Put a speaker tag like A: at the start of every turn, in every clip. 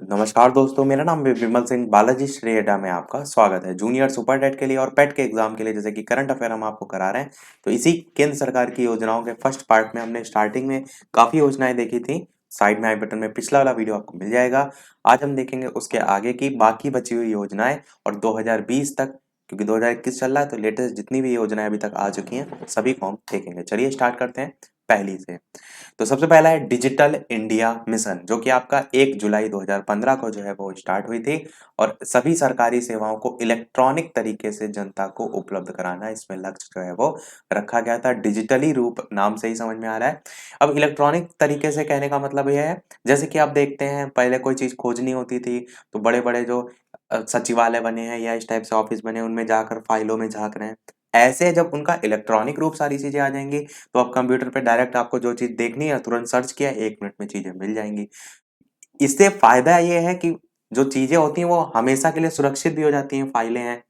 A: नमस्कार दोस्तों, मेरा नाम विमल सिंह बालाजी श्रेयडा में आपका स्वागत है। जूनियर सुपर टेट के लिए और पेट के एग्जाम के लिए जैसे कि करंट अफेयर हम आपको करा रहे हैं, तो इसी केंद्र सरकार की योजनाओं के फर्स्ट पार्ट में हमने स्टार्टिंग में काफी योजनाएं देखी थी। साइड में आई बटन में पिछला वाला वीडियो आपको मिल जाएगा। आज हम देखेंगे उसके आगे की बाकी बची हुई योजनाएं और 2020 तक, क्योंकि 2021 चल रहा है तो लेटेस्ट जितनी भी योजनाएं अभी तक आ चुकी हैं सभी को हम देखेंगे। चलिए स्टार्ट करते हैं पहली से। तो सबसे पहला है डिजिटल इंडिया मिशन, जो कि आपका 1 जुलाई 2015 को जो है वो स्टार्ट हुई थी और सभी सरकारी सेवाओं को इलेक्ट्रॉनिक तरीके से जनता को उपलब्ध कराना इसमें लक्ष्य जो है वो रखा गया था। डिजिटली रूप नाम से ही समझ में आ रहा है। अब इलेक्ट्रॉनिक तरीके से कहने का मतलब यह है, जैसे कि आप देखते हैं पहले कोई चीज खोजनी होती थी तो बड़े बड़े जो सचिवालय बने हैं या इस टाइप से ऑफिस बने उनमें जाकर फाइलों में झांक रहे हैं। ऐसे जब उनका इलेक्ट्रॉनिक रूप सारी चीजें आ जाएंगी तो अब कंप्यूटर पे डायरेक्ट आपको जो चीज देखनी है तुरंत सर्च किया 1 मिनट में चीजें मिल जाएंगी। इससे फायदा ये है कि जो चीजें होती हैं वो हमेशा के लिए सुरक्षित भी हो जाती हैं, फाइलें हैं,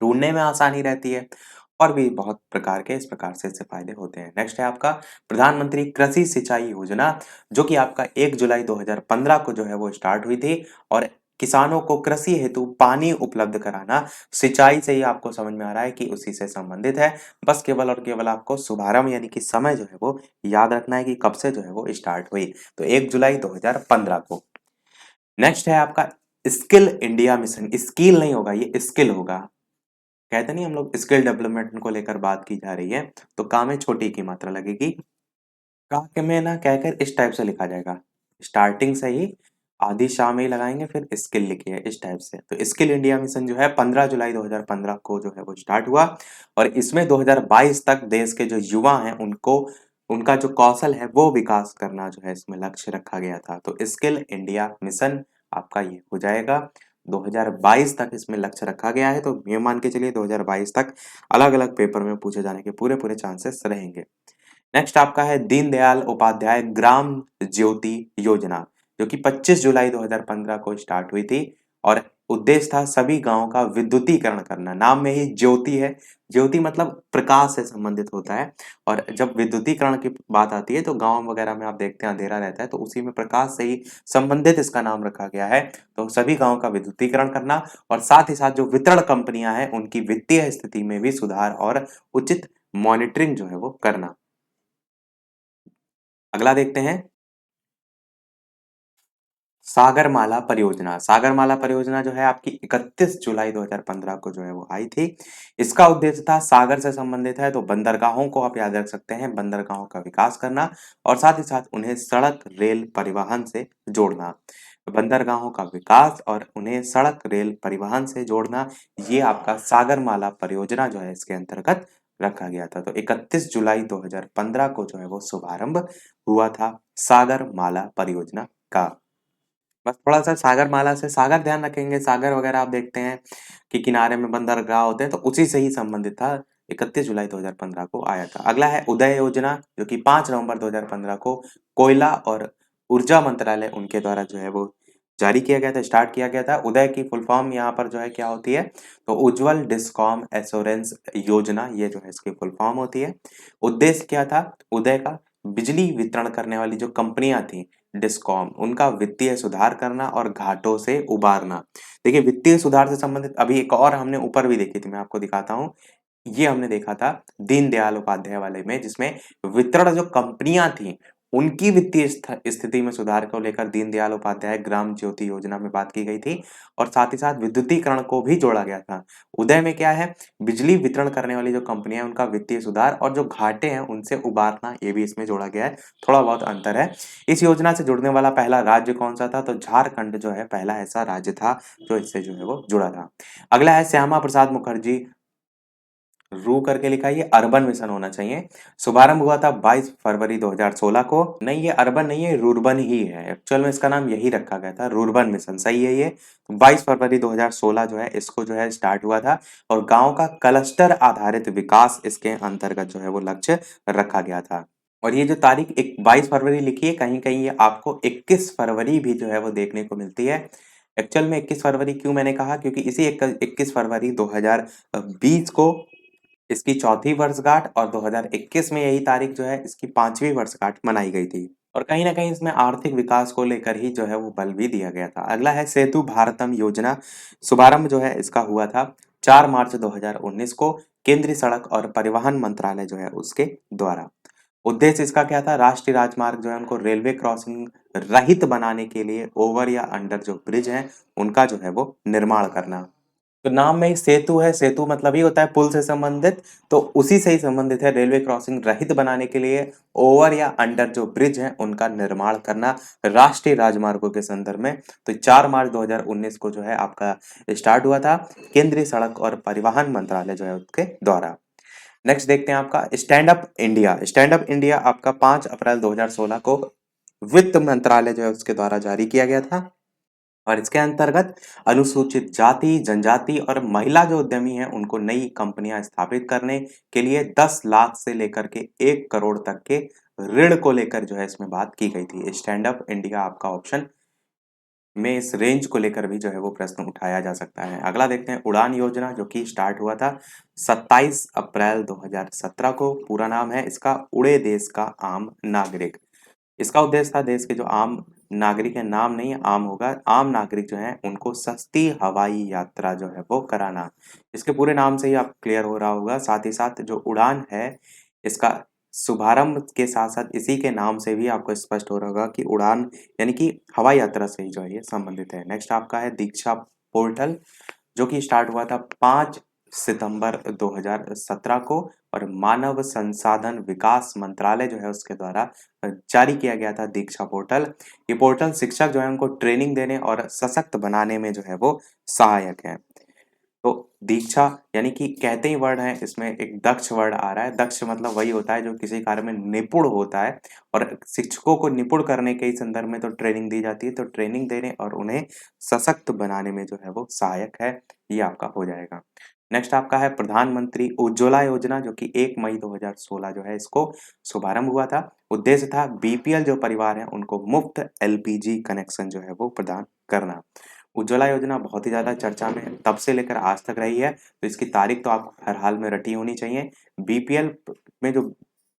A: ढूंढने में आसानी रहती है और भी बहुत प्रकार के इस प्रकार से इससे फायदे होते हैं। नेक्स्ट है आपका प्रधानमंत्री कृषि सिंचाई योजना, जो कि आपका 1 जुलाई 2015 को जो है वो स्टार्ट हुई थी और किसानों को कृषि हेतु पानी उपलब्ध कराना, सिंचाई से ही आपको समझ में आ रहा है कि उसी से संबंधित है। बस केवल और केवल आपको शुभारंभ यानी कि समय जो है वो याद रखना है कि कब से जो है वो स्टार्ट हुई, तो 1 जुलाई 2015 को। नेक्स्ट है आपका स्किल इंडिया मिशन। स्किल नहीं होगा, ये स्किल होगा। कहते नहीं हम लोग स्किल डेवलपमेंट को लेकर बात की जा रही है, तो का में छोटी की मात्रा लगेगी। का के में ना कहकर इस टाइप से लिखा जाएगा, स्टार्टिंग से ही आधी शाम ही लगाएंगे फिर स्किल लिखिए इस टाइप से। तो स्किल इंडिया मिशन जो है 15 जुलाई 2015 को जो है वो स्टार्ट हुआ और इसमें 2022 तक देश के जो युवा हैं उनको उनका जो कौशल है वो विकास करना जो है इसमें लक्ष्य रखा गया था। तो स्किल इंडिया मिशन आपका ये हो जाएगा 2022 तक इसमें लक्ष्य रखा गया है। तो ये मान के चलिए 2022 तक अलग अलग पेपर में पूछे जाने के पूरे पूरे चांसेस रहेंगे। नेक्स्ट आपका है दीनदयाल उपाध्याय ग्राम ज्योति योजना, जो कि 25 जुलाई 2015 को स्टार्ट हुई थी और उद्देश्य था सभी गांवों का विद्युतीकरण करना। नाम में ही ज्योति है, ज्योति मतलब प्रकाश से संबंधित होता है और जब विद्युतीकरण की बात आती है तो गांव वगैरह में आप देखते हैं अंधेरा रहता है, तो उसी में प्रकाश से ही संबंधित इसका नाम रखा गया है। तो सभी गांवों का विद्युतीकरण करना और साथ ही साथ जो वितरण कंपनियां हैं उनकी वित्तीय स्थिति में भी सुधार और उचित मॉनिटरिंग जो है वो करना। अगला देखते हैं सागरमाला परियोजना। सागरमाला परियोजना जो है आपकी 31 जुलाई 2015 को जो है वो आई थी। इसका उद्देश्य था सागर से संबंधित है तो बंदरगाहों को आप याद रख सकते हैं, बंदरगाहों का विकास करना और साथ ही साथ उन्हें सड़क रेल परिवहन से जोड़ना। बंदरगाहों का विकास और उन्हें सड़क रेल परिवहन से जोड़ना, ये आपका सागरमाला परियोजना जो है इसके अंतर्गत रखा गया था। तो 31 जुलाई 2015 को जो है वो शुभारंभ हुआ था सागरमाला परियोजना का। बस थोड़ा-सा सागरमाला से सागर ध्यान रखेंगे, सागर वगैरह आप देखते हैं कि किनारे में बंदरगाह होते हैं, तो उसी से ही संबंधित था। 31 जुलाई 2015 को आया था। अगला है उदय योजना, जो कि 5 नवंबर 2015 को कोयला और ऊर्जा मंत्रालय उनके द्वारा जो है वो जारी किया गया था, स्टार्ट किया गया था। उदय की फुल फॉर्म यहाँ पर जो है क्या होती है, तो उज्ज्वल डिस्कॉम एश्योरेंस योजना, ये जो है इसकी फुल फॉर्म होती है। उद्देश्य क्या था उदय का, बिजली वितरण करने वाली जो कंपनियां थी डिस्कॉम, उनका वित्तीय सुधार करना और घाटों से उबारना। देखिए वित्तीय सुधार से संबंधित अभी एक और हमने ऊपर भी देखी थी, मैं आपको दिखाता हूँ। ये हमने देखा था दीनदयाल उपाध्याय वाले में, जिसमें वितरण जो कंपनियां थी उनकी वित्तीय स्थिति में सुधार को लेकर दीनदयाल उपाध्याय ग्राम ज्योति योजना में बात की गई थी और साथ ही साथ विद्युतीकरण को भी जोड़ा गया था। उदय में क्या है, बिजली वितरण करने वाली जो कंपनियां हैं उनका वित्तीय सुधार और जो घाटे हैं उनसे उबारना, ये भी इसमें जोड़ा गया है। थोड़ा बहुत अंतर है। इस योजना से जुड़ने वाला पहला राज्य कौन सा था, तो झारखंड जो है पहला ऐसा राज्य था जो इससे जो है वो जुड़ा था। अगला है श्यामा प्रसाद मुखर्जी रू करके लिखा है, ये अर्बन मिशन होना चाहिए। शुभारंभ हुआ था 22 फरवरी 2016 को। नहीं, ये अर्बन नहीं है, रूरबन ही है। एक्चुअल में इसका नाम यही रखा गया था, रूरबन मिशन सही है ये। 22 फरवरी 2016 जो है इसको जो है स्टार्ट हुआ था और गांव का क्लस्टर आधारित विकास इसके अंतर्गत जो है वो लक्ष्य रखा गया था। और ये जो तारीख 22 फरवरी लिखी है, कहीं कहीं ये आपको 21 फरवरी भी जो है वो देखने को मिलती है। एक्चुअल में 21 फरवरी क्यों मैंने कहा, क्योंकि इसी 21 फरवरी 2020 को इसकी चौथी वर्षगांठ और 2021 में यही तारीख जो है इसकी 5वीं वर्षगांठ मनाई गई थी। और कहीं न कहीं इसमें आर्थिक विकास को लेकर ही जो है वो बल भी दिया गया था। अगला है सेतु भारतम योजना, शुभारंभ जो है इसका हुआ था 4 मार्च 2019 को केंद्रीय सड़क और परिवहन मंत्रालय जो है उसके द्वारा। उद्देश्य इसका क्या था? राष्ट्रीय राजमार्ग जो है उनको रेलवे क्रॉसिंग रहित बनाने के लिए ओवर या अंडर जो ब्रिज हैं, उनका जो है वो निर्माण करना। तो नाम में ही सेतु है, सेतु मतलब ही होता है पुल से संबंधित, तो उसी से ही संबंधित है रेलवे क्रॉसिंग रहित बनाने के लिए ओवर या अंडर जो ब्रिज हैं उनका निर्माण करना राष्ट्रीय राजमार्गों के संदर्भ में। तो 4 मार्च 2019 को जो है आपका स्टार्ट हुआ था केंद्रीय सड़क और परिवहन मंत्रालय जो है उसके द्वारा। नेक्स्ट देखते हैं आपका stand up India. Stand up India आपका 5 अप्रैल 2016 को वित्त मंत्रालय जो है उसके द्वारा जारी किया गया था और इसके अंतर्गत अनुसूचित जाति, जनजाति और महिला जो उद्यमी हैं उनको नई कंपनियां स्थापित करने के लिए 10 लाख से लेकर के 1 करोड़ तक के ऋण को लेकर जो है इसमें बात की गई थी। स्टैंड अप इंडिया आपका ऑप्शन में इस रेंज को लेकर भी जो है वो प्रश्न उठाया जा सकता है। अगला देखते हैं उड़ान योजना जो कि स्टार्ट हुआ था 27 अप्रैल 2017 को। पूरा नाम है इसका उड़े देश का आम नागरिक। इसका उद्देश्य था देश के जो आम नागरिक है, नाम नहीं आम होगा, आम नागरिक जो हैं उनको सस्ती हवाई यात्रा जो है वो कराना। इसके पूरे नाम से ही आप क्लियर हो रहा होगा। साथ ही साथ जो उड़ान है इसका शुभारंभ के साथ साथ इसी के नाम से भी आपको स्पष्ट हो रहा होगा कि उड़ान यानी कि हवाई यात्रा से ही जो है ये संबंधित है। नेक्स्ट आपका है दीक्षा पोर्टल जो कि स्टार्ट हुआ था 5 सितंबर 2017 को और मानव संसाधन विकास मंत्रालय जो है उसके द्वारा जारी किया गया था दीक्षा पोर्टल। ये पोर्टल शिक्षक जो है उनको ट्रेनिंग देने और सशक्त बनाने में जो है वो सहायक है। तो दीक्षा यानी कि कहते ही वर्ड है इसमें एक दक्ष वर्ड आ रहा है। दक्ष मतलब वही होता है जो किसी कार्य में निपुण होता है और शिक्षकों को निपुण करने के ही संदर्भ में तो ट्रेनिंग दी जाती है। तो ट्रेनिंग देने और उन्हें सशक्त बनाने में जो है वो सहायक है। ये आपका हो जाएगा। नेक्स्ट आपका है प्रधानमंत्री उज्ज्वला योजना जो कि 1 मई 2016 जो है इसको शुभारंभ हुआ था। उद्देश्य था बीपीएल जो परिवार है उनको मुफ्त एलपीजी कनेक्शन जो है वो प्रदान करना। उज्ज्वला योजना बहुत ही ज़्यादा चर्चा में तब से लेकर आज तक रही है, तो इसकी तारीख तो आपको हर हाल में रटी होनी चाहिए। बीपीएल में जो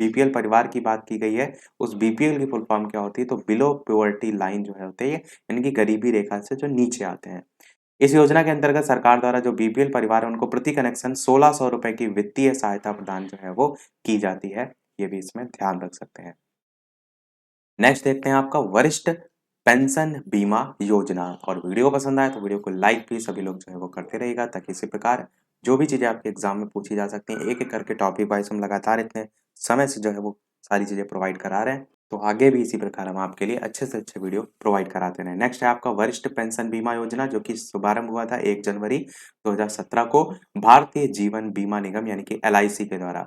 A: बीपीएल परिवार की बात की गई है, उस बीपीएल की फुल फॉर्म क्या होती है? तो बिलो पॉवर्टी लाइन जो है होती है, यानी कि गरीबी रेखा से जो नीचे आते हैं। इस योजना के अंतर्गत सरकार द्वारा जो बीपीएल परिवार है उनको प्रति कनेक्शन 1600 रुपए की वित्तीय सहायता प्रदान जो है वो की जाती है। ये भी इसमें ध्यान रख सकते हैं। नेक्स्ट देखते हैं आपका वरिष्ठ पेंशन बीमा योजना। और वीडियो पसंद आए तो वीडियो को लाइक भी सभी लोग जो है वो करते रहिएगा ताकि इसी प्रकार जो भी चीज़ें आपके एग्जाम में पूछी जा सकती हैं एक एक करके टॉपिक वाइज हम लगातार इतने समय से जो है वो सारी चीज़ें प्रोवाइड करा रहे हैं। तो आगे भी इसी प्रकार हम आपके लिए अच्छे से अच्छे वीडियो प्रोवाइड कराते रहें। नेक्स्ट है आपका वरिष्ठ पेंशन बीमा योजना जो कि शुभारंभ हुआ था 1 जनवरी 2017 को भारतीय जीवन बीमा निगम यानी कि एलआईसी के द्वारा।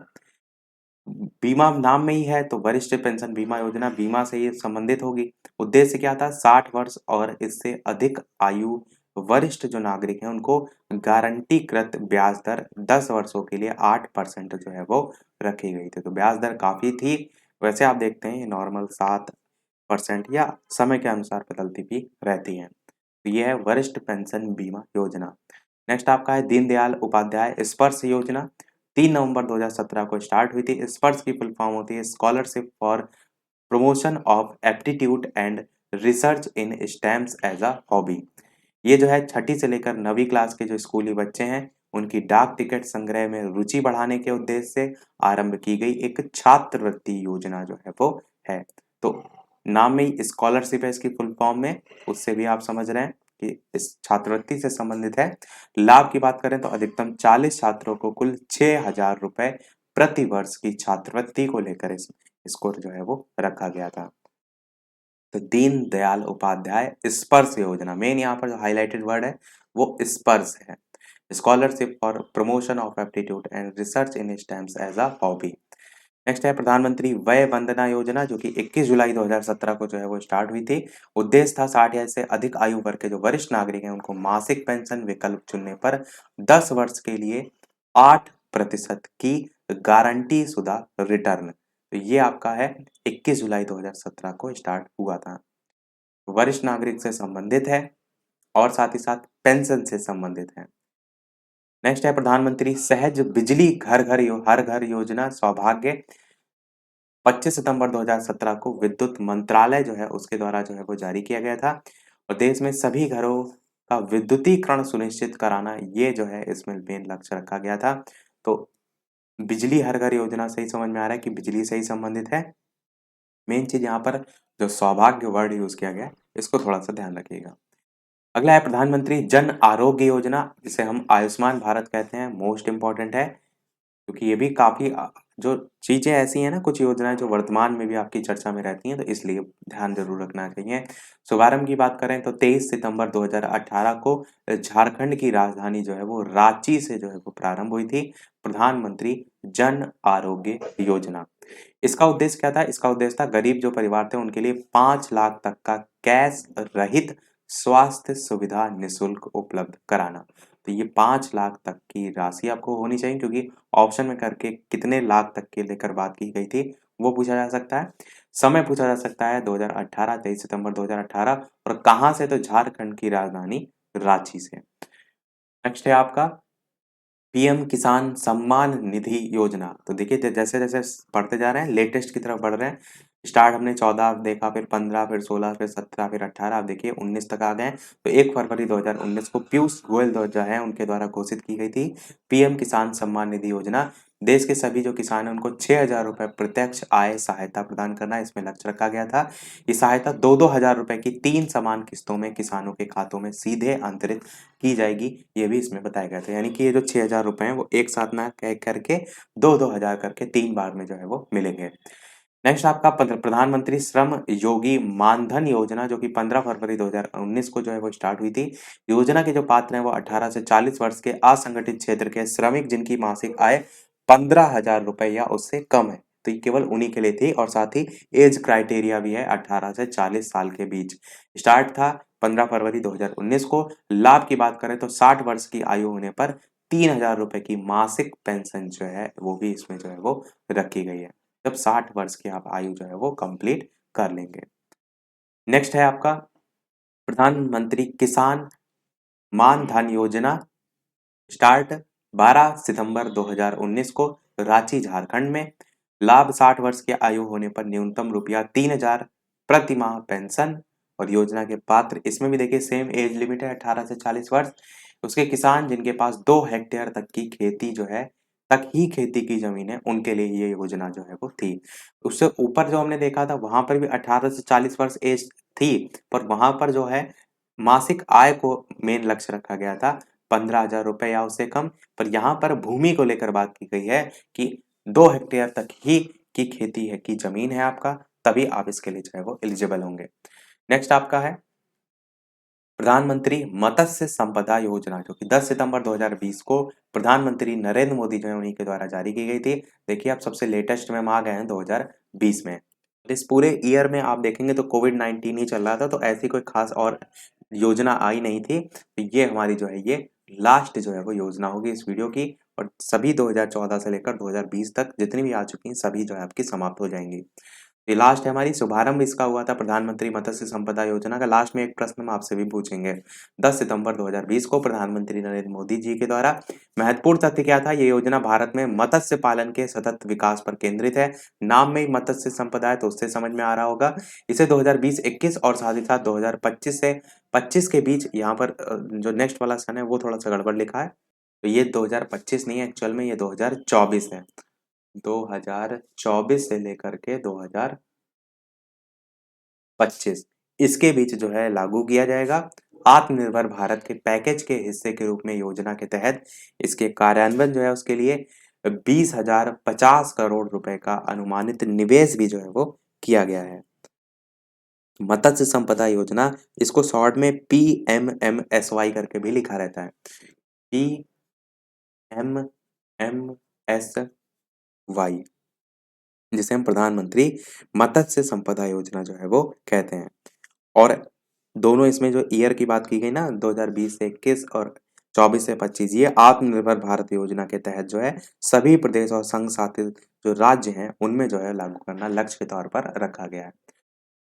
A: बीमा नाम में ही है तो वरिष्ठ पेंशन बीमा योजना बीमा से ये संबंधित होगी। उद्देश्य क्या था? 60 वर्ष और इससे अधिक आयु वरिष्ठ जो नागरिक हैं उनको गारंटीकृत ब्याज दर 10 वर्षों के लिए 8% जो है वो रखी गई थी। तो ब्याज दर काफी थी। वैसे आप देखते हैं नॉर्मल 7% या समय के अनुसार बदलती भी रहती है। तो ये है वरिष्ठ पेंशन बीमा योजना। नेक्स्ट आपका है दीनदयाल उपाध्याय स्पर्श योजना। 3 नवंबर 2017 को स्टार्ट हुई थी। स्पर्श की फुल फॉर्म होती है scholarship for promotion of aptitude and research in STEMS as a hobby. ये जो है छठी से लेकर 9वीं क्लास के जो स्कूली बच्चे हैं उनकी डाक टिकट संग्रह में रुचि बढ़ाने के उद्देश्य से आरंभ की गई एक छात्रवृत्ति योजना जो है वो है। तो नाम में ही स्कॉलरशिप है इसकी फुल फॉर्म में, उससे भी आप समझ रहे हैं कि इस छात्रवृत्ति से संबंधित है। लाभ की बात करें तो अधिकतम 40 छात्रों को कुल 6,000 रुपए प्रति वर्ष की छात्रवृत्ति को लेकर इसको जो है वो रखा गया था। तो दीन दयाल उपाध्याय स्पर्श योजना, मेन यहाँ पर जो हाईलाइटेड वर्ड है वो स्पर्श है। Scholarship for promotion of aptitude and research in STEMS as a hobby. Next है प्रधानमंत्री वय वंदना योजना जो कि 21 जुलाई 2017 को जो है वो स्टार्ट हुई थी। उद्देश्य था 60 या से अधिक आयु वर्ग के जो वरिष्ठ नागरिक हैं उनको मासिक पेंशन विकल्प चुनने पर 10 वर्ष के लिए 8% की गारंटी शुदा रिटर्न। तो ये आपका है 21 जुलाई 2017 को स्टार्ट हुआ था। वरिष्ठ नागरिक से संबंधित है और साथ ही साथ पेंशन से संबंधित है। नेक्स्ट है प्रधानमंत्री सहज बिजली हर घर योजना सौभाग्य 25 सितंबर 2017 को विद्युत मंत्रालय जो है उसके द्वारा जो है वो जारी किया गया था और देश में सभी घरों का विद्युतीकरण सुनिश्चित कराना ये जो है इसमें मेन लक्ष्य रखा गया था। तो बिजली हर घर योजना से ही समझ में आ रहा है कि बिजली से ही संबंधित है। मेन चीज़ यहाँ पर जो सौभाग्य वर्ड यूज़ किया गया है, इसको थोड़ा-सा ध्यान रखिएगा। अगला है प्रधानमंत्री जन आरोग्य योजना, जिसे हम आयुष्मान भारत कहते हैं, मोस्ट इम्पोर्टेंट है। क्योंकि ये भी काफ़ी जो चीज़ें ऐसी हैं ना, कुछ योजनाएँ जो वर्तमान में भी आपकी चर्चा में रहती हैं, तो इसलिए ध्यान ज़रूर रखना चाहिए। शुभारंभ की बात करें तो 23 सितंबर 2018 को झारखंड की राजधानी जो है वो रांची से जो है वो प्रारंभ हुई थी, प्रधानमंत्री जन आरोग्य योजना। इसका उद्देश्य क्या था? इसका उद्देश्य था गरीब जो परिवार थे उनके लिए 5 लाख तक का कैश रहित स्वास्थ्य सुविधा निःशुल्क उपलब्ध कराना। तो ये 5 लाख तक की राशि आपको होनी चाहिए, क्योंकि ऑप्शन में करके कितने लाख तक के लेकर बात की गई थी, वो पूछा जा सकता है। समय पूछा जा सकता है 2018, 23 सितंबर 2018 और कहाँ से? तो झारखंड की राजधानी रांची से। नेक्स्ट है आपका पीएम किसान सम्मान निधि योजना। तो देखिए जैसे-जैसे बढ़ते जा रहे हैं, लेटेस्ट की तरफ बढ़ रहे हैं। स्टार्ट हमने 14 देखा, फिर 15, फिर 16, फिर 17, फिर 18, अब देखिए 19 तक आ गए हैं। तो 1 फरवरी 2019 को पीयूष गोयल जो है उनके द्वारा घोषित की गई थी पीएम किसान सम्मान निधि योजना। देश के सभी जो किसान हैं उनको 6,000 रुपए प्रत्यक्ष आय सहायता प्रदान करना इसमें लक्ष्य रखा गया था। ये सहायता 2-2 हज़ार रुपए की 3 समान किस्तों में किसानों के खातों में सीधे अंतरित की जाएगी, ये भी इसमें बताया गया था। यानी कि ये जो 6,000 रुपए हैं वो एक साथ ना कह करके 2-2 हज़ार करके 3 बार में जो है वो मिलेंगे। नेक्स्ट आपका प्रधानमंत्री श्रम योगी मानधन योजना, जो कि 15 फरवरी 2019 को जो है वो स्टार्ट हुई थी। योजना के जो पात्र हैं वो 18 से 40 वर्ष के असंगठित क्षेत्र के श्रमिक जिनकी मासिक आय 15,000 रुपए या उससे कम है। तो ये केवल उन्हीं के लिए थी और साथ ही एज क्राइटेरिया भी है 18 से 40 साल के बीच। स्टार्ट था 15 फरवरी 2019 को। लाभ की बात करें तो 60 वर्ष की आयु होने पर 3,000 रुपए की मासिक पेंशन जो है वो भी इसमें जो है वो रखी गई है, जब 60 वर्ष की आप आयु जो है वो कंप्लीट कर लेंगे। नेक्स्ट है आपका प्रधानमंत्री किसान मान धन योजना। स्टार्ट 12 सितंबर 2019 को रांची झारखंड में। लाभ 60 वर्ष की आयु होने पर न्यूनतम रुपया 3,000 प्रति माह पेंशन और योजना के पात्र इसमें भी देखिए सेम एज लिमिट है 18 से 40 वर्ष। उसके किसान जिनके पास 2 हेक्टेयर तक की खेती जो है तक ही खेती की जमीन है उनके लिए ये योजना जो है वो थी। उससे ऊपर जो हमने देखा था वहां पर भी 18 से 40 वर्ष एज थी, पर वहां पर जो है मासिक आय को मेन लक्ष्य रखा गया था 15,000 रुपए या उससे कम। पर यहाँ पर भूमि को लेकर बात की गई है कि 2 हेक्टेयर तक ही की खेती है की जमीन है आपका, तभी आप इसके लिए जो है वो एलिजिबल होंगे। नेक्स्ट आपका है प्रधानमंत्री मत्स्य संपदा योजना, जो कि 10 सितंबर 2020 को प्रधानमंत्री नरेंद्र मोदी जो है उन्हीं के द्वारा जारी की गई थी। देखिए आप सबसे लेटेस्ट में हम आ गए हैं 2020 में। इस पूरे ईयर में आप देखेंगे तो कोविड-19 ही चल रहा था, तो ऐसी कोई खास और योजना आई नहीं थी। तो ये हमारी जो है ये लास्ट जो है वो योजना होगी इस वीडियो की, और सभी 2014 से लेकर 2020 तक जितनी भी आ चुकी हैं सभी जो है आपकी समाप्त हो जाएँगी। ये लास्ट है हमारी। शुभारंभ इसका हुआ था प्रधानमंत्री मत्स्य संपदा योजना का। लास्ट में एक प्रश्न हम आपसे भी पूछेंगे। 10 सितंबर 2020 को प्रधानमंत्री नरेंद्र मोदी जी के द्वारा। महत्वपूर्ण तथ्य क्या था? ये योजना भारत में मत्स्य पालन के सतत विकास पर केंद्रित है। नाम में ही मत्स्य संपदा है तो उससे समझ में आ रहा होगा। इसे 2020-21 और साथ ही साथ 2025 से 25 के बीच यहाँ पर जो नेक्स्ट वाला सन है वो थोड़ा-सा गड़बड़ लिखा है। तो ये 2025 नहीं है, एक्चुअल में ये 2024 है। 2024 से लेकर के 2025 इसके बीच जो है लागू किया जाएगा। आत्मनिर्भर भारत के पैकेज के हिस्से के रूप में योजना के तहत इसके कार्यान्वयन जो है उसके लिए 20,050 करोड़ रुपए का अनुमानित निवेश भी जो है वो किया गया है। मत्स्य संपदा योजना, इसको शॉर्ट में PMMSY करके भी लिखा रहता है। PMMSY, जिसे हम प्रधानमंत्री मत्स्य संपदा योजना जो है वो कहते हैं। और दोनों इसमें जो ईयर की बात की गई ना 2020 से 21 और 24 से 25, ये आत्मनिर्भर भारत योजना के तहत जो है सभी प्रदेश और संघ शासित जो राज्य हैं उनमें जो है लागू करना लक्ष्य के तौर पर रखा गया है।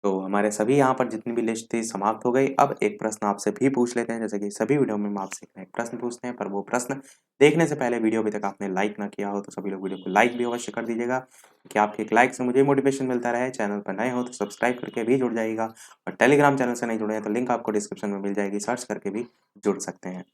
A: तो हमारे सभी यहाँ पर जितनी भी लिस्ट थी समाप्त हो गई। अब एक प्रश्न आपसे भी पूछ लेते हैं, जैसे कि सभी वीडियो में हम आपसे एक प्रश्न पूछते हैं, पर वो प्रश्न देखने से पहले वीडियो अभी तक आपने लाइक ना किया हो तो सभी लोग वीडियो को लाइक भी अवश्य कर दीजिएगा, कि आपके एक लाइक से मुझे मोटिवेशन मिलता रहे। चैनल पर नए हो तो सब्सक्राइब करके भी जुड़ जाइएगा, और टेलीग्राम चैनल से नहीं जुड़े हैं तो लिंक आपको डिस्क्रिप्शन में मिल जाएगी, सर्च करके भी जुड़ सकते हैं।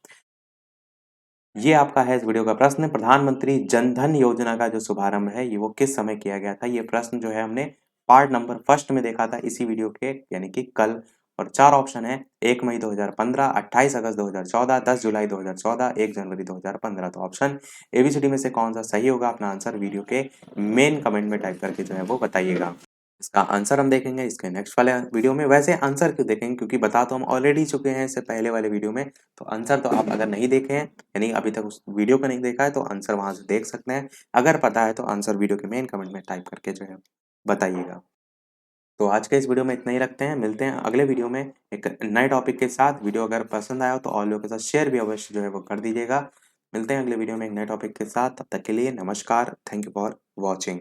A: ये आपका है इस वीडियो का प्रश्न, प्रधानमंत्री जन धन योजना का जो शुभारंभ है ये वो किस समय किया गया था? ये प्रश्न जो है हमने पार्ट नंबर फर्स्ट में देखा था इसी वीडियो के, यानी कि कल। और 4 ऑप्शन है, 1 मई 2015, 28 अगस्त 2014, 10 जुलाई 2014, 1 जनवरी 2015। तो ऑप्शन एबीसीडी में से कौन सा सही होगा? अपना आंसर वीडियो के मेन कमेंट में टाइप करके जो है वो बताइएगा। इसका आंसर हम देखेंगे इसके नेक्स्ट वाले वीडियो में। वैसे आंसर क्यों देखेंगे, क्योंकि बता तो हम ऑलरेडी चुके हैं इससे पहले वाले वीडियो में। तो आंसर तो आप अगर नहीं देखे हैं, यानी अभी तक उस वीडियो को नहीं देखा है, तो आंसर वहां से देख सकते हैं। अगर पता है तो आंसर वीडियो के मेन कमेंट में टाइप करके जो है बताइएगा। तो आज के इस वीडियो में इतना ही रखते हैं, मिलते हैं अगले वीडियो में एक नए टॉपिक के साथ। वीडियो अगर पसंद आया हो तो और लोगों के साथ शेयर भी अवश्य जो है वो कर दीजिएगा। मिलते हैं अगले वीडियो में एक नए टॉपिक के साथ, तब तक के लिए नमस्कार, थैंक यू फॉर वॉचिंग।